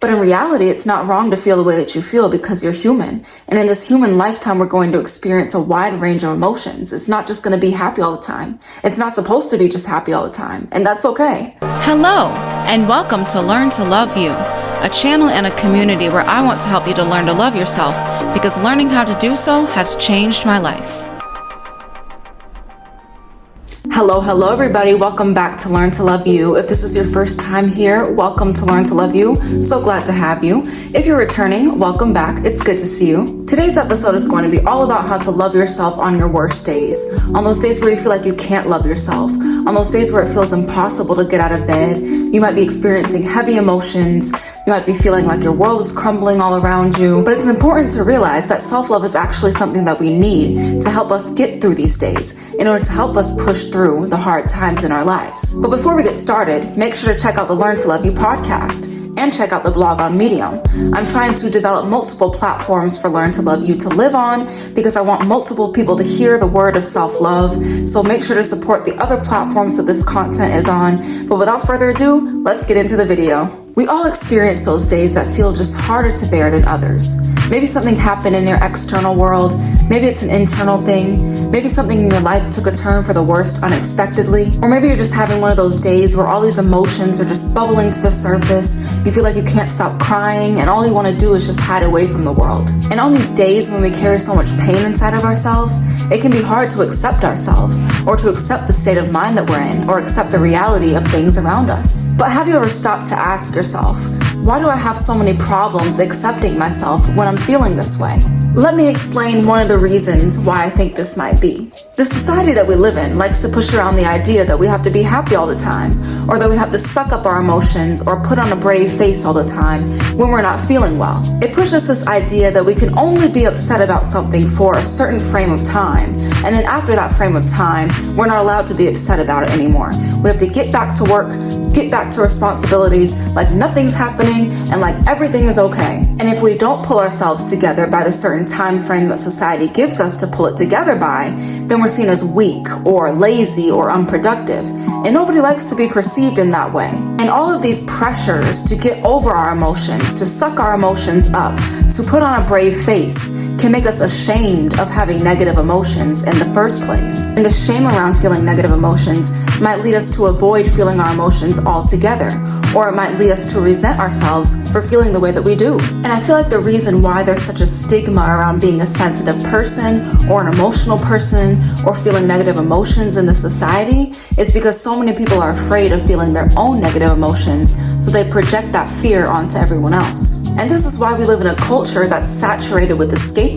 But in reality, it's not wrong to feel the way that you feel because you're human. And in this human lifetime, we're going to experience a wide range of emotions. It's not just going to be happy all the time. It's not supposed to be just happy all the time. And that's okay. Hello, and welcome to Learn to Love You, a channel and a community where I want to help you to learn to love yourself because learning how to do so has changed my life. Hello everybody. Welcome back to Learn to Love You. If this is your first time here, welcome to Learn to Love You. So glad to have you. If you're returning, welcome back. It's good to see you. Today's episode is going to be all about how to love yourself on your worst days. On those days where you feel like you can't love yourself. On those days where it feels impossible to get out of bed. You might be experiencing heavy emotions. You might be feeling like your world is crumbling all around you. But it's important to realize that self-love is actually something that we need to help us get through these days in order to help us push through the hard times in our lives. But before we get started, make sure to check out the Learn to Love You podcast and check out the blog on Medium. I'm trying to develop multiple platforms for Learn to Love You to live on because I want multiple people to hear the word of self-love. So make sure to support the other platforms that this content is on. But without further ado, let's get into the video. We all experience those days that feel just harder to bear than others. Maybe something happened in your external world. Maybe it's an internal thing. Maybe something in your life took a turn for the worst unexpectedly. Or maybe you're just having one of those days where all these emotions are just bubbling to the surface. You feel like you can't stop crying and all you want to do is just hide away from the world. And on these days when we carry so much pain inside of ourselves, it can be hard to accept ourselves or to accept the state of mind that we're in or accept the reality of things around us. But have you ever stopped to ask yourself, why do I have so many problems accepting myself when I'm feeling this way? Let me explain one of the reasons why I think this might be. The society that we live in likes to push around the idea that we have to be happy all the time, or that we have to suck up our emotions or put on a brave face all the time when we're not feeling well. It pushes this idea that we can only be upset about something for a certain frame of time, and then after that frame of time, we're not allowed to be upset about it anymore. We have to get back to work, get back to responsibilities like nothing's happening and like everything is okay. And if we don't pull ourselves together by the certain time frame that society gives us to pull it together by, then we're seen as weak or lazy or unproductive. And nobody likes to be perceived in that way. And all of these pressures to get over our emotions, to suck our emotions up, to put on a brave face, can make us ashamed of having negative emotions in the first place. And the shame around feeling negative emotions might lead us to avoid feeling our emotions altogether, or it might lead us to resent ourselves for feeling the way that we do. And I feel like the reason why there's such a stigma around being a sensitive person or an emotional person or feeling negative emotions in the society is because so many people are afraid of feeling their own negative emotions, so they project that fear onto everyone else. And this is why we live in a culture that's saturated with escapism.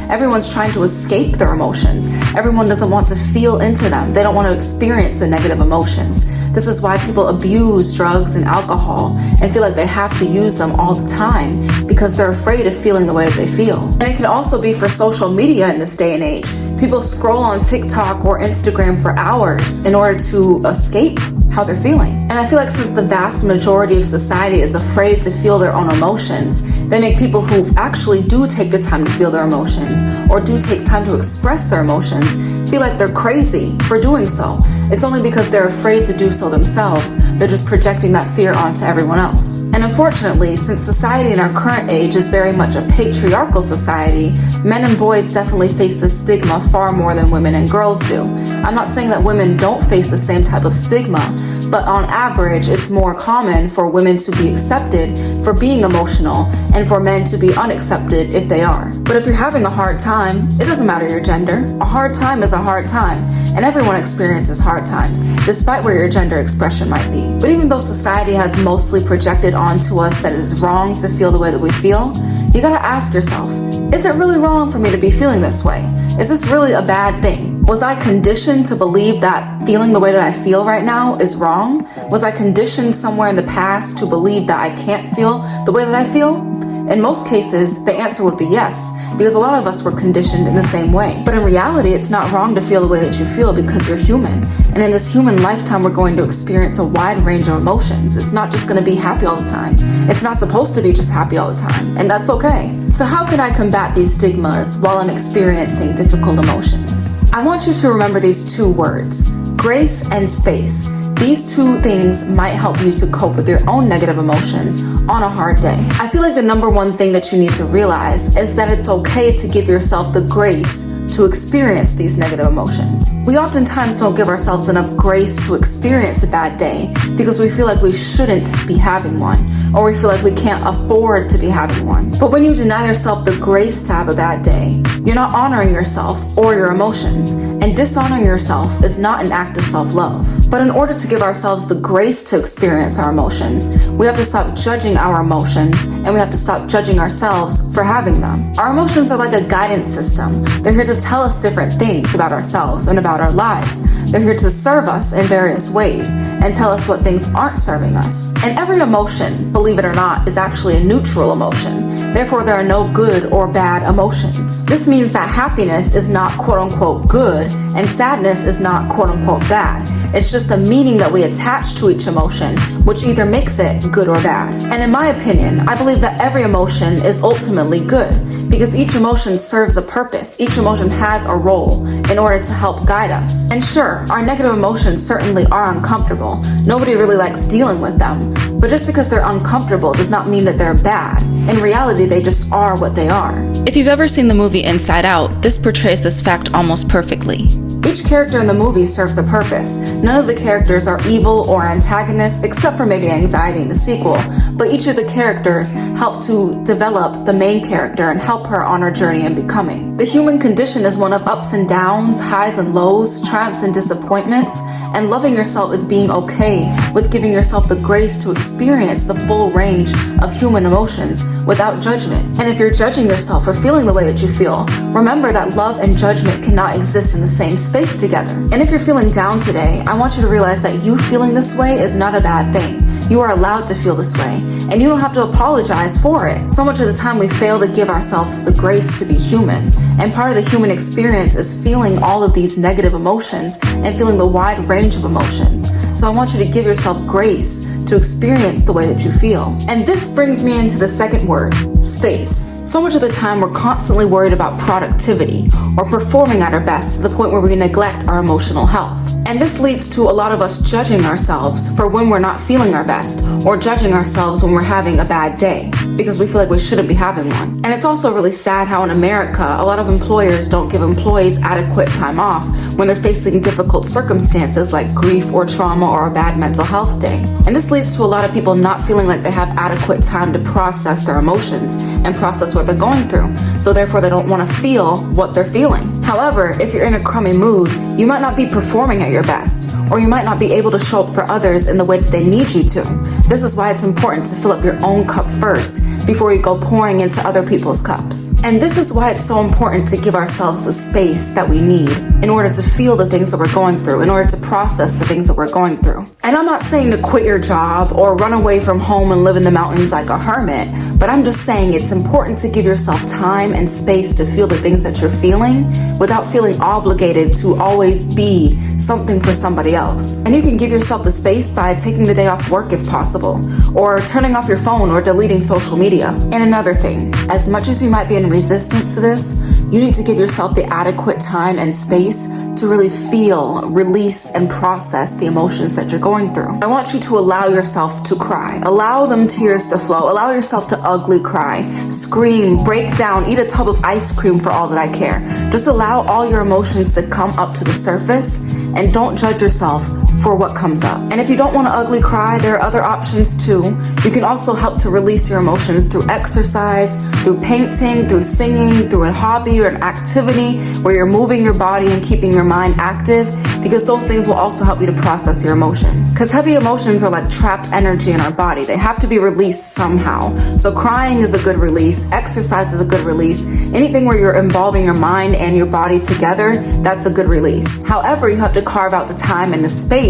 Everyone's trying to escape their emotions. Everyone doesn't want to feel into them. They don't want to experience the negative emotions. This is why people abuse drugs and alcohol and feel like they have to use them all the time because they're afraid of feeling the way that they feel. And it can also be for social media in this day and age. People scroll on TikTok or Instagram for hours in order to escape how they're feeling. And I feel like since the vast majority of society is afraid to feel their own emotions, they make people who actually do take the time to feel their emotions or do take time to express their emotions feel like they're crazy for doing so. It's only because they're afraid to do so themselves. They're just projecting that fear onto everyone else. And unfortunately, since society in our current age is very much a patriarchal society, men and boys definitely face this stigma far more than women and girls do. I'm not saying that women don't face the same type of stigma, but on average, it's more common for women to be accepted for being emotional and for men to be unaccepted if they are. But if you're having a hard time, it doesn't matter your gender. A hard time is a hard time, and everyone experiences hard times, despite where your gender expression might be. But even though society has mostly projected onto us that it is wrong to feel the way that we feel, you gotta ask yourself, is it really wrong for me to be feeling this way? Is this really a bad thing? Was I conditioned to believe that feeling the way that I feel right now is wrong? Was I conditioned somewhere in the past to believe that I can't feel the way that I feel? In most cases, the answer would be yes, because a lot of us were conditioned in the same way. But in reality, it's not wrong to feel the way that you feel because you're human. And in this human lifetime, we're going to experience a wide range of emotions. It's not just going to be happy all the time. It's not supposed to be just happy all the time, and that's okay. So how can I combat these stigmas while I'm experiencing difficult emotions? I want you to remember these two words, grace and space. These two things might help you to cope with your own negative emotions on a hard day. I feel like the number one thing that you need to realize is that it's okay to give yourself the grace to experience these negative emotions. We oftentimes don't give ourselves enough grace to experience a bad day because we feel like we shouldn't be having one, or we feel like we can't afford to be having one. But when you deny yourself the grace to have a bad day, you're not honoring yourself or your emotions, and dishonoring yourself is not an act of self-love. But in order to give ourselves the grace to experience our emotions, we have to stop judging our emotions, and we have to stop judging ourselves for having them. Our emotions are like a guidance system. They're here to tell us different things about ourselves and about our lives. They're here to serve us in various ways and tell us what things aren't serving us. And every emotion, believe it or not, is actually a neutral emotion. Therefore, there are no good or bad emotions. This means that happiness is not quote-unquote good and sadness is not quote-unquote bad. It's just the meaning that we attach to each emotion, which either makes it good or bad. And in my opinion, I believe that every emotion is ultimately good because each emotion serves a purpose. Each emotion has a role in order to help guide us. And sure, our negative emotions certainly are uncomfortable. Nobody really likes dealing with them. But just because they're uncomfortable does not mean that they're bad. In reality, they just are what they are. If you've ever seen the movie Inside Out, this portrays this fact almost perfectly. Each character in the movie serves a purpose. None of the characters are evil or antagonists, except for maybe Anxiety in the sequel, but each of the characters help to develop the main character and help her on her journey in becoming. The human condition is one of ups and downs, highs and lows, triumphs and disappointments, and loving yourself is being okay with giving yourself the grace to experience the full range of human emotions without judgment. And if you're judging yourself for feeling the way that you feel, remember that love and judgment cannot exist in the same space together. And if you're feeling down today, I want you to realize that you feeling this way is not a bad thing. You are allowed to feel this way, and you don't have to apologize for it. So much of the time we fail to give ourselves the grace to be human, and part of the human experience is feeling all of these negative emotions and feeling the wide range of emotions. So I want you to give yourself grace to experience the way that you feel. And this brings me into the second word, space. So much of the time we're constantly worried about productivity or performing at our best to the point where we neglect our emotional health. And this leads to a lot of us judging ourselves for when we're not feeling our best, or judging ourselves when we're having a bad day because we feel like we shouldn't be having one. And it's also really sad how in America, a lot of employers don't give employees adequate time off when they're facing difficult circumstances like grief or trauma or a bad mental health day. And this leads to a lot of people not feeling like they have adequate time to process their emotions and process what they're going through. So therefore they don't want to feel what they're feeling. However, if you're in a crummy mood, you might not be performing at your best, or you might not be able to show up for others in the way that they need you to. This is why it's important to fill up your own cup first before you go pouring into other people's cups. And this is why it's so important to give ourselves the space that we need in order to feel the things that we're going through, in order to process the things that we're going through. And I'm not saying to quit your job or run away from home and live in the mountains like a hermit, but I'm just saying it's important to give yourself time and space to feel the things that you're feeling without feeling obligated to always be something for somebody else. And you can give yourself the space by taking the day off work if possible, or turning off your phone or deleting social media. And another thing, as much as you might be in resistance to this, you need to give yourself the adequate time and space to really feel, release, and process the emotions that you're going through. I want you to allow yourself to cry. Allow them tears to flow. Allow yourself to ugly cry, scream, break down, eat a tub of ice cream for all that I care. Just allow all your emotions to come up to the surface and don't judge yourself for what comes up. And if you don't want to ugly cry, there are other options too. You can also help to release your emotions through exercise, through painting, through singing, through a hobby or an activity where you're moving your body and keeping your mind active, because those things will also help you to process your emotions. Because heavy emotions are like trapped energy in our body. They have to be released somehow. So crying is a good release. Exercise is a good release. Anything where you're involving your mind and your body together, that's a good release. However, you have to carve out the time and the space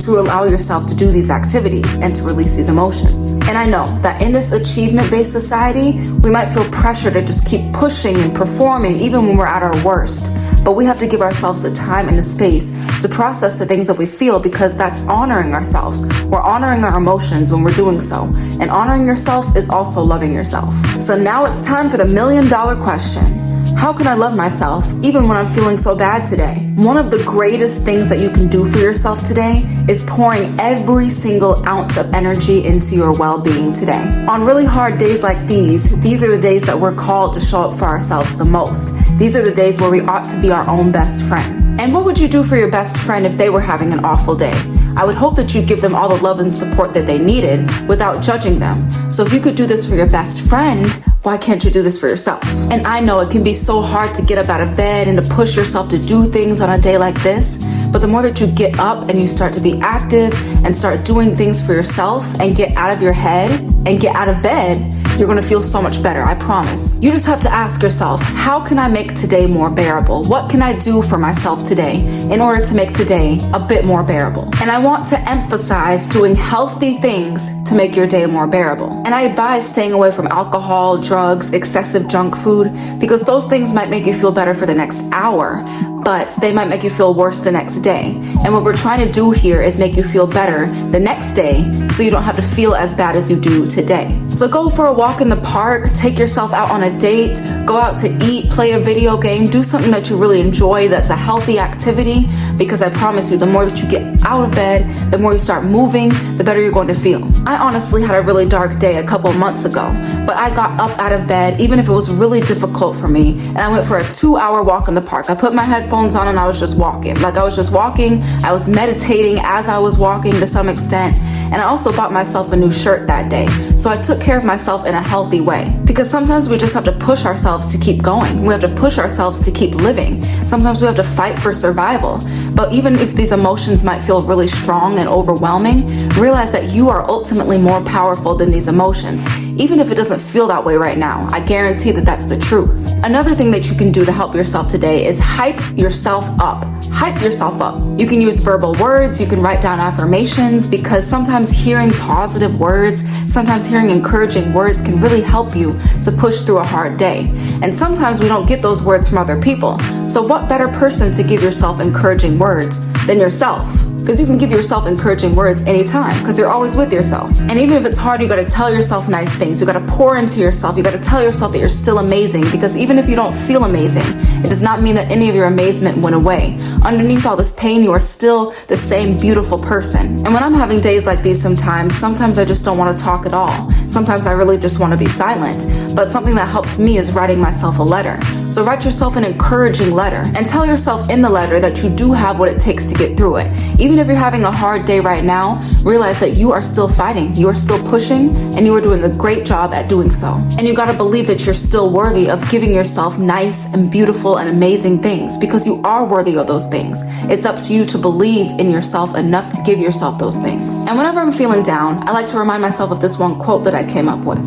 to allow yourself to do these activities and to release these emotions. And I know that in this achievement-based society, we might feel pressure to just keep pushing and performing even when we're at our worst. But we have to give ourselves the time and the space to process the things that we feel, because that's honoring ourselves. We're honoring our emotions when we're doing so. And honoring yourself is also loving yourself. So now it's time for the $1 million question. How can I love myself even when I'm feeling so bad today? One of the greatest things that you can do for yourself today is pouring every single ounce of energy into your well-being today. On really hard days like these are the days that we're called to show up for ourselves the most. These are the days where we ought to be our own best friend. And what would you do for your best friend if they were having an awful day? I would hope that you give them all the love and support that they needed without judging them. So if you could do this for your best friend, why can't you do this for yourself? And I know it can be so hard to get up out of bed and to push yourself to do things on a day like this, but the more that you get up and you start to be active and start doing things for yourself and get out of your head and get out of bed, you're gonna feel so much better, I promise. You just have to ask yourself, how can I make today more bearable? What can I do for myself today in order to make today a bit more bearable? And I want to emphasize doing healthy things to make your day more bearable. And I advise staying away from alcohol, drugs, excessive junk food, because those things might make you feel better for the next hour, but they might make you feel worse the next day. And what we're trying to do here is make you feel better the next day so you don't have to feel as bad as you do today. So go for a walk in the park, take yourself out on a date, go out to eat, play a video game, do something that you really enjoy that's a healthy activity, because I promise you, the more that you get out of bed, the more you start moving, the better you're going to feel. I honestly had a really dark day a couple months ago, but I got up out of bed, even if it was really difficult for me, and I went for a 2-hour walk in the park. I put my headphones on and I was just walking. I was meditating as I was walking to some extent, and I also bought myself a new shirt that day. So I took care of myself in a healthy way, because sometimes we just have to push ourselves to keep going. We have to push ourselves to keep living. Sometimes we have to fight for survival. But even if these emotions might feel really strong and overwhelming, realize that you are ultimately more powerful than these emotions. Even if it doesn't feel that way right now, I guarantee that that's the truth. Another thing that you can do to help yourself today is hype yourself up. Hype yourself up. You can use verbal words, you can write down affirmations, because sometimes hearing positive words, sometimes hearing encouraging words can really help you to push through a hard day. And sometimes we don't get those words from other people. So what better person to give yourself encouraging words than yourself? Because you can give yourself encouraging words anytime, because you're always with yourself. And even if it's hard, you gotta tell yourself nice things. You gotta pour into yourself. You gotta tell yourself that you're still amazing, because even if you don't feel amazing, it does not mean that any of your amazement went away. Underneath all this pain, you are still the same beautiful person. And when I'm having days like these sometimes I just don't want to talk at all. Sometimes I really just want to be silent. But something that helps me is writing myself a letter. So write yourself an encouraging letter and tell yourself in the letter that you do have what it takes to get through it. Even if you're having a hard day right now, realize that you are still fighting, you are still pushing, and you are doing a great job at doing so. And you gotta believe that you're still worthy of giving yourself nice and beautiful and amazing things, because you are worthy of those things. It's up to you to believe in yourself enough to give yourself those things. And whenever I'm feeling down, I like to remind myself of this one quote that I came up with.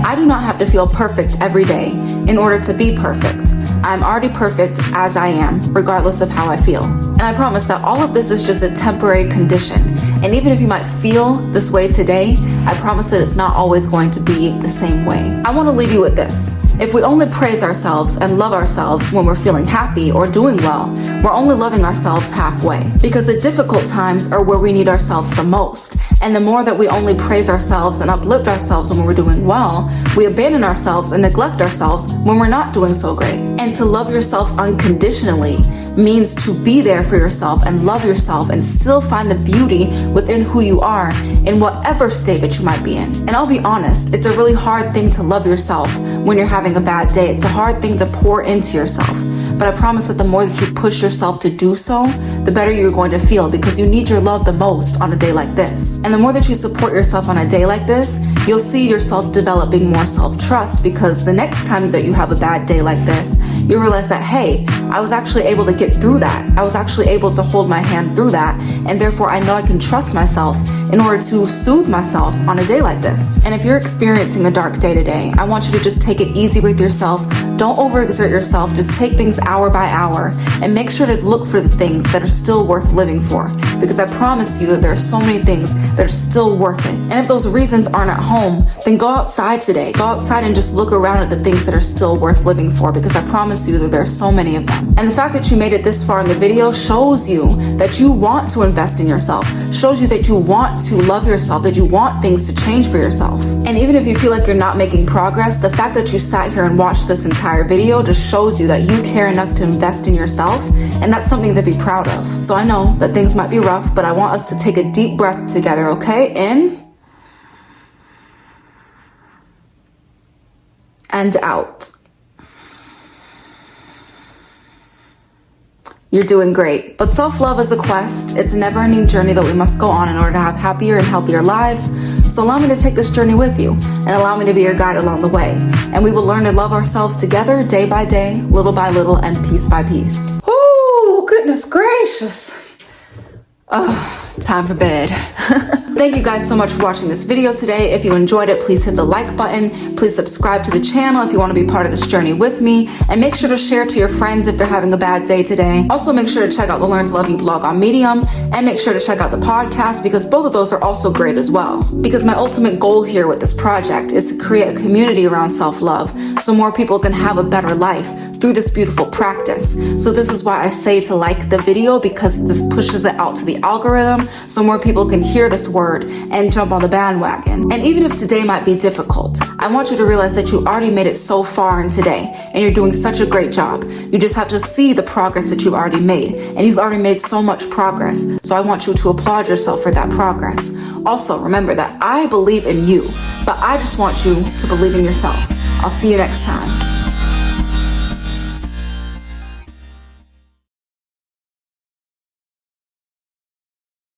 I do not have to feel perfect every day in order to be perfect. I'm already perfect as I am, regardless of how I feel. And I promise that all of this is just a temporary condition. And even if you might feel this way today, I promise that it's not always going to be the same way. I want to leave you with this. If we only praise ourselves and love ourselves when we're feeling happy or doing well, we're only loving ourselves halfway. Because the difficult times are where we need ourselves the most. And the more that we only praise ourselves and uplift ourselves when we're doing well, we abandon ourselves and neglect ourselves when we're not doing so great. And to love yourself unconditionally means to be there for yourself and love yourself and still find the beauty within who you are in whatever state that you might be in. And I'll be honest, it's a really hard thing to love yourself when you're having a bad day. It's a hard thing to pour into yourself. But I promise that the more that you push yourself to do so, the better you're going to feel, because you need your love the most on a day like this. And the more that you support yourself on a day like this, you'll see yourself developing more self-trust, because the next time that you have a bad day like this, you realize that, hey, I was actually able to get through that. I was actually able to hold my hand through that. And therefore, I know I can trust myself in order to soothe myself on a day like this. And if you're experiencing a dark day today, I want you to just take it easy with yourself. Don't overexert yourself. Just take things hour by hour and make sure to look for the things that are still worth living for. Because I promise you that there are so many things that are still worth it. And if those reasons aren't at home, then go outside today. Go outside and just look around at the things that are still worth living for, because I promise you that there are so many of them. And the fact that you made it this far in the video shows you that you want to invest in yourself, shows you that you want to love yourself, that you want things to change for yourself. And even if you feel like you're not making progress, the fact that you sat here and watched this entire video just shows you that you care enough to invest in yourself, and that's something to be proud of. So I know that things might be rough, but I want us to take a deep breath together, okay? In and out. You're doing great. But self-love is a quest. It's a never-ending journey that we must go on in order to have happier and healthier lives. So allow me to take this journey with you and allow me to be your guide along the way. And we will learn to love ourselves together day by day, little by little, and piece by piece. Oh, goodness gracious. Oh, time for bed. Thank you guys so much for watching this video today. If you enjoyed it, please hit the like button. Please subscribe to the channel if you want to be part of this journey with me. And make sure to share to your friends if they're having a bad day today. Also, make sure to check out the Learn to Love You blog on Medium. And make sure to check out the podcast, because both of those are also great as well. Because my ultimate goal here with this project is to create a community around self-love so more people can have a better life through this beautiful practice. So this is why I say to like the video, because this pushes it out to the algorithm so more people can hear this word and jump on the bandwagon. And even if today might be difficult, I want you to realize that you already made it so far in today and you're doing such a great job. You just have to see the progress that you've already made, and you've already made so much progress. So I want you to applaud yourself for that progress. Also, remember that I believe in you, but I just want you to believe in yourself. I'll see you next time.